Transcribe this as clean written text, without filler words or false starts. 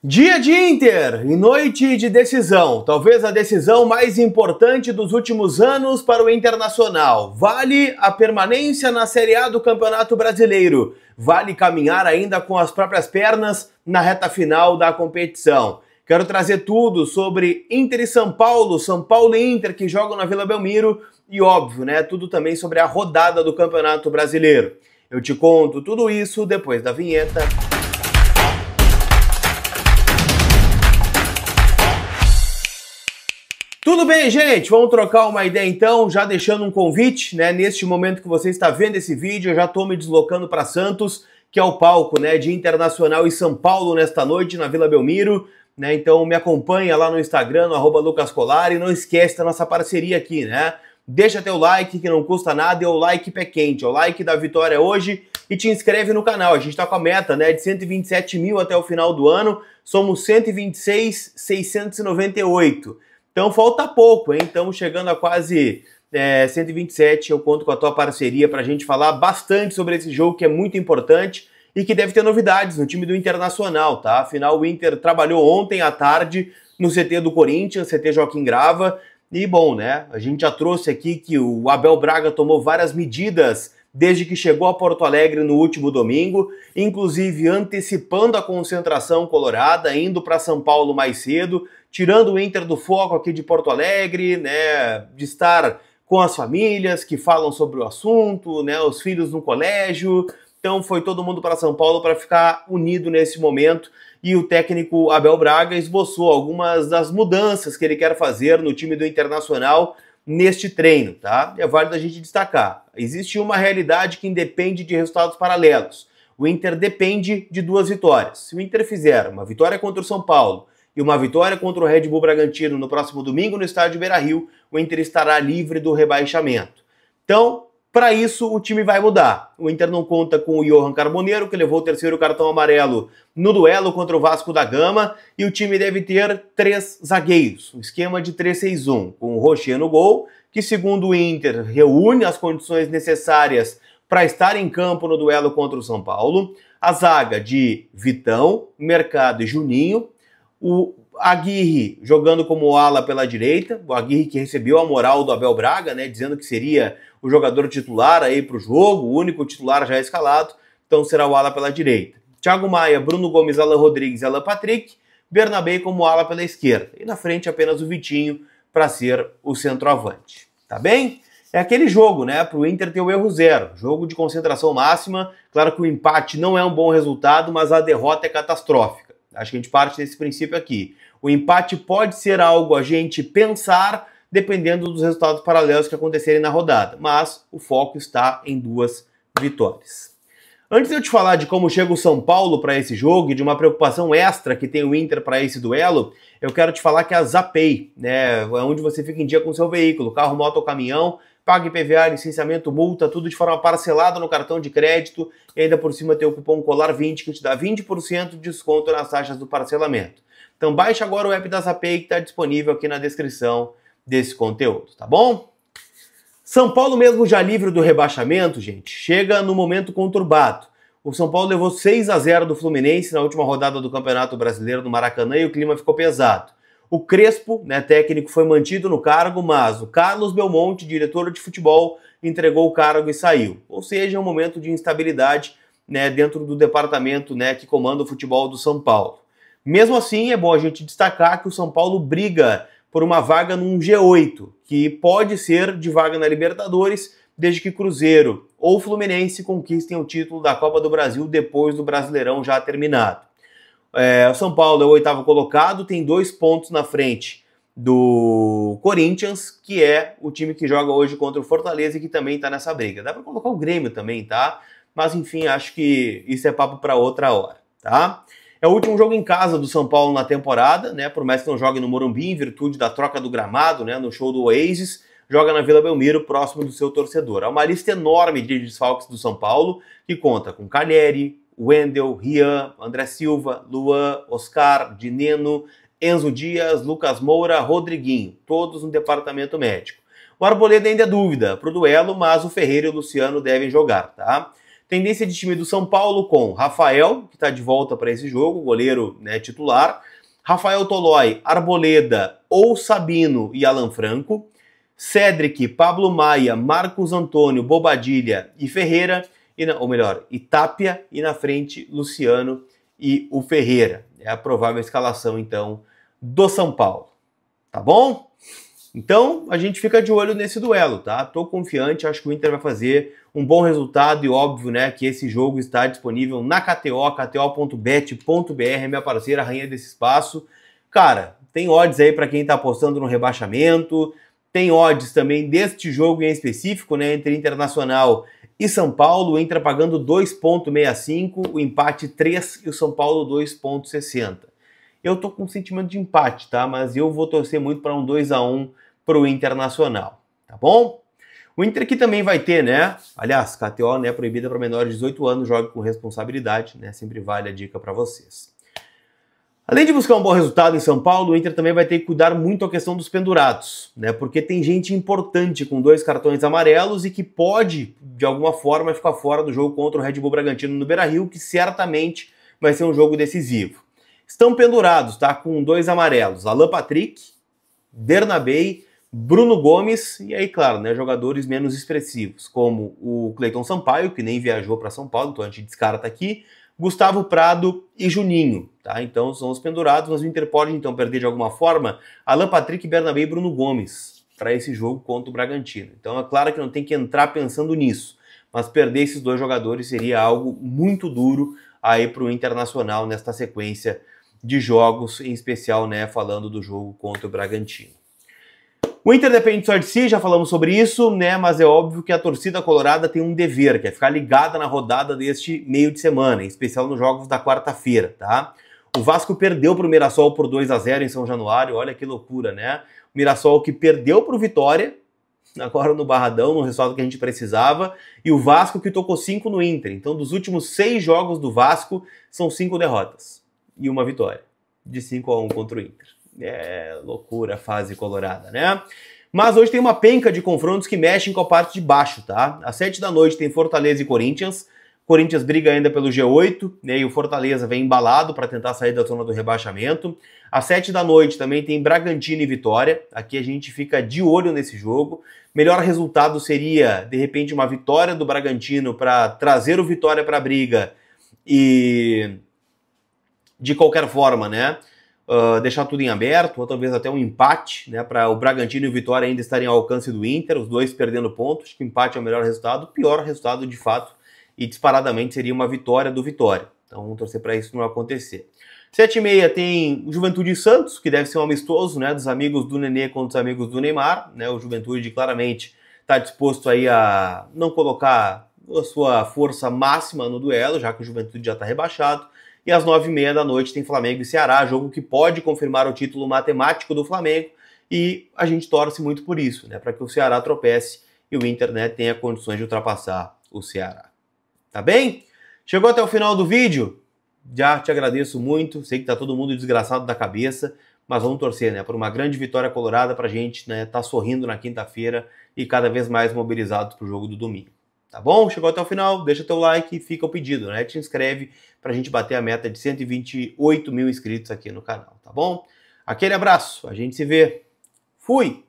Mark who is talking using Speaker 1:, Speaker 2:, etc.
Speaker 1: Dia de Inter e noite de decisão, talvez a decisão mais importante dos últimos anos para o Internacional. Vale a permanência na Série A do Campeonato Brasileiro, vale caminhar ainda com as próprias pernas na reta final da competição. Quero trazer tudo sobre Inter e São Paulo e Inter que jogam na Vila Belmiro e óbvio, né, tudo também sobre a rodada do Campeonato Brasileiro. Eu te conto tudo isso depois da vinheta. Tudo bem, gente? Vamos trocar uma ideia então, já deixando um convite, né? Neste momento que você está vendo esse vídeo, eu já estou me deslocando para Santos, que é o palco, né, de Internacional e São Paulo nesta noite na Vila Belmiro, né? Então me acompanha lá no Instagram, no @lucascolari, e não esquece da nossa parceria aqui, né? Deixa teu like que não custa nada, é o like pé quente, é o like da vitória hoje e te inscreve no canal. A gente está com a meta, né, de 127 mil até o final do ano, somos 126.698. Então falta pouco, hein? Estamos chegando a quase 127. Eu conto com a tua parceria para a gente falar bastante sobre esse jogo que é muito importante e que deve ter novidades no time do Internacional, tá? Afinal, o Inter trabalhou ontem à tarde no CT do Corinthians, CT Joaquim Grava. E bom, né? A gente já trouxe aqui que o Abel Braga tomou várias medidas desde que chegou a Porto Alegre no último domingo, inclusive antecipando a concentração colorada, indo para São Paulo mais cedo, tirando o Inter do foco aqui de Porto Alegre, né, de estar com as famílias que falam sobre o assunto, né, os filhos no colégio. Então foi todo mundo para São Paulo para ficar unido nesse momento e o técnico Abel Braga esboçou algumas das mudanças que ele quer fazer no time do Internacional neste treino, tá? É válido a gente destacar. Existe uma realidade que independe de resultados paralelos. O Inter depende de duas vitórias. Se o Inter fizer uma vitória contra o São Paulo e uma vitória contra o Red Bull Bragantino no próximo domingo no estádio Beira-Rio, o Inter estará livre do rebaixamento. Então, para isso, o time vai mudar. O Inter não conta com o Johan Carboneiro, que levou o terceiro cartão amarelo no duelo contra o Vasco da Gama, e o time deve ter 3 zagueiros, um esquema de 3-6-1, com o Rocher no gol, que segundo o Inter reúne as condições necessárias para estar em campo no duelo contra o São Paulo, a zaga de Vitão, Mercado e Juninho, o Aguirre jogando como ala pela direita, o Aguirre que recebeu a moral do Abel Braga, né, dizendo que seria o jogador titular aí para o jogo, o único titular já escalado, então será o ala pela direita. Thiago Maia, Bruno Gomes, Alan Rodrigues, Alan Patrick, Bernabé como ala pela esquerda. E na frente apenas o Vitinho para ser o centroavante. Tá bem? É aquele jogo, né, para o Inter ter o erro zero. Jogo de concentração máxima. Claro que o empate não é um bom resultado, mas a derrota é catastrófica. Acho que a gente parte desse princípio aqui. O empate pode ser algo a gente pensar dependendo dos resultados paralelos que acontecerem na rodada, mas o foco está em 2 vitórias. Antes de eu te falar de como chega o São Paulo para esse jogo e de uma preocupação extra que tem o Inter para esse duelo, eu quero te falar que a Zapay, né, é onde você fica em dia com o seu veículo, carro, moto ou caminhão, paga IPVA, licenciamento, multa, tudo de forma parcelada no cartão de crédito e ainda por cima tem o cupom COLAR20 que te dá 20% de desconto nas taxas do parcelamento. Então baixa agora o app da Zapay que está disponível aqui na descrição desse conteúdo, tá bom? São Paulo mesmo já livre do rebaixamento, gente, chega no momento conturbado. O São Paulo levou 6-0 do Fluminense na última rodada do Campeonato Brasileiro no Maracanã e o clima ficou pesado. O Crespo, né, técnico, foi mantido no cargo, mas o Carlos Belmonte, diretor de futebol, entregou o cargo e saiu. Ou seja, é um momento de instabilidade, né, dentro do departamento, né, que comanda o futebol do São Paulo. Mesmo assim, é bom a gente destacar que o São Paulo briga por uma vaga num G8, que pode ser de vaga na Libertadores, desde que Cruzeiro ou Fluminense conquistem o título da Copa do Brasil depois do Brasileirão já terminado. O São Paulo é o 8º colocado, tem 2 pontos na frente do Corinthians, que é o time que joga hoje contra o Fortaleza e que também está nessa briga. Dá para colocar o Grêmio também, tá? Mas enfim, acho que isso é papo para outra hora, tá? É o último jogo em casa do São Paulo na temporada, né? Por mais que não jogue no Morumbi, em virtude da troca do gramado, né? No show do Oasis, joga na Vila Belmiro, próximo do seu torcedor. Há uma lista enorme de desfalques do São Paulo, que conta com Caleri, Wendel, Rian, André Silva, Luan, Oscar, Dineno, Enzo Dias, Lucas Moura, Rodriguinho, todos no departamento médico. O Arboleda ainda é dúvida para o duelo, mas o Ferreira e o Luciano devem jogar, tá? Tendência de time do São Paulo com Rafael, que está de volta para esse jogo, goleiro, né, titular, Rafael Tolói, Arboleda ou Sabino e Alan Franco, Cédric, Pablo Maia, Marcos Antônio, Bobadilha e Ferreira, ou melhor, e Tapia, e na frente Luciano e o Ferreira. É a provável escalação, então, do São Paulo. Tá bom? Então, a gente fica de olho nesse duelo, tá? Tô confiante, acho que o Inter vai fazer um bom resultado e óbvio, né, que esse jogo está disponível na KTO, kto.bet.br, minha parceira, rainha desse espaço. Cara, tem odds aí para quem tá apostando no rebaixamento, tem odds também deste jogo em específico, né, entre Internacional e São Paulo, o Inter pagando 2,65, o empate 3 e o São Paulo 2,60. Eu tô com um sentimento de empate, tá? Mas eu vou torcer muito para um 2-1 pro Internacional, tá bom? O Inter aqui também vai ter, né? Aliás, KTO, né, proibida para menores de 18 anos, jogue com responsabilidade, né? Sempre vale a dica para vocês. Além de buscar um bom resultado em São Paulo, o Inter também vai ter que cuidar muito a questão dos pendurados, né? Porque tem gente importante com 2 cartões amarelos e que pode, de alguma forma, ficar fora do jogo contra o Red Bull Bragantino no Beira-Rio, que certamente vai ser um jogo decisivo. Estão pendurados, tá? Com 2 amarelos, Alan Patrick, Bernabei, Bruno Gomes e aí, claro, né, jogadores menos expressivos, como o Cleiton Sampaio, que nem viajou para São Paulo, então a gente descarta aqui, Gustavo Prado e Juninho, tá? Então são os pendurados, mas o Inter pode então perder de alguma forma Alan Patrick, Bernabei e Bruno Gomes para esse jogo contra o Bragantino. Então é claro que não tem que entrar pensando nisso, mas perder esses 2 jogadores seria algo muito duro aí para o Internacional nesta sequência de jogos, em especial, né, falando do jogo contra o Bragantino. O Inter depende só de si, já falamos sobre isso, né, mas é óbvio que a torcida colorada tem um dever, que é ficar ligada na rodada deste meio de semana, em especial nos jogos da quarta-feira, tá? O Vasco perdeu para o Mirassol por 2-0 em São Januário, olha que loucura, né? O Mirassol que perdeu para o Vitória, agora no Barradão, no resultado que a gente precisava, e o Vasco que tocou 5 no Inter. Então, dos últimos 6 jogos do Vasco, são 5 derrotas e uma vitória, de 5-1 contra o Inter. É loucura a fase colorada, né? Mas hoje tem uma penca de confrontos que mexem com a parte de baixo, tá? Às 7 da noite tem Fortaleza e Corinthians. Corinthians briga ainda pelo G8, né? E o Fortaleza vem embalado para tentar sair da zona do rebaixamento. Às 7 da noite também tem Bragantino e Vitória. Aqui a gente fica de olho nesse jogo. Melhor resultado seria, de repente, uma vitória do Bragantino para trazer o Vitória para a briga e, de qualquer forma, né, deixar tudo em aberto, ou talvez até um empate, né, para o Bragantino e o Vitória ainda estarem ao alcance do Inter, os dois perdendo pontos. Acho que o empate é o melhor resultado. O pior resultado, de fato, e disparadamente, seria uma vitória do Vitória. Então vamos torcer para isso não acontecer. 7h30 tem o Juventude e Santos, que deve ser um amistoso, né, dos amigos do Nenê contra os amigos do Neymar, né? O Juventude claramente está disposto aí a não colocar a sua força máxima no duelo, já que o Juventude já está rebaixado. E às 9h30 da noite tem Flamengo e Ceará, jogo que pode confirmar o título matemático do Flamengo, e a gente torce muito por isso, né, para que o Ceará tropece e o Inter, né, tenha condições de ultrapassar o Ceará. Tá bem? Chegou até o final do vídeo? Já te agradeço muito, sei que tá todo mundo desgraçado da cabeça, mas vamos torcer, né, por uma grande vitória colorada pra gente, né, tá sorrindo na quinta-feira e cada vez mais mobilizados pro jogo do domingo. Tá bom? Chegou até o final, deixa teu like e fica o pedido, né? Te inscreve pra gente bater a meta de 128 mil inscritos aqui no canal, tá bom? Aquele abraço, a gente se vê. Fui!